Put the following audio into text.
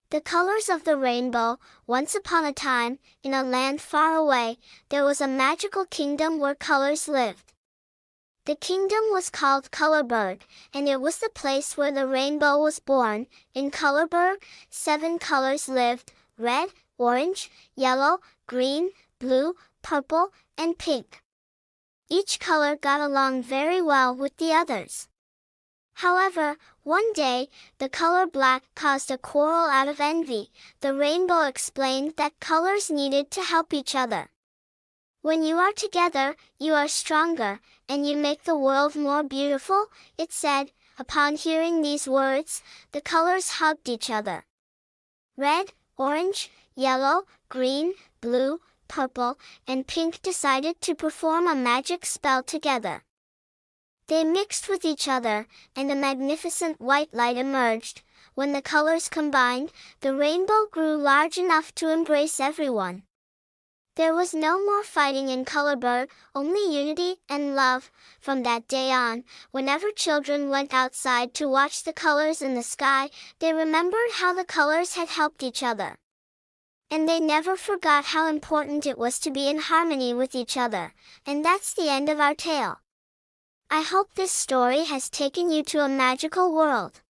The colors of the rainbow. Once upon a time, in a land far away, there was a magical kingdom where colors lived. The kingdom was called Colorburg, and it was the place where the rainbow was born. In Colorburg, 7 colors lived: red, orange, yellow, green, blue, purple, and pink. Each color got along very well with the others. However, one day, the color black caused a quarrel out of envy. The rainbow explained that colors needed to help each other. When you are together, you are stronger, and you make the world more beautiful, it said. Upon hearing these words, the colors hugged each other. Red, orange, yellow, green, blue, purple, and pink decided to perform a magic spell together. They mixed with each other, and a magnificent white light emerged. When the colors combined, the rainbow grew large enough to embrace everyone. There was no more fighting in Colorburg, only unity and love. From that day on, whenever children went outside to watch the colors in the sky, they remembered how the colors had helped each other. And they never forgot how important it was to be in harmony with each other. And that's the end of our tale. I hope this story has taken you to a magical world.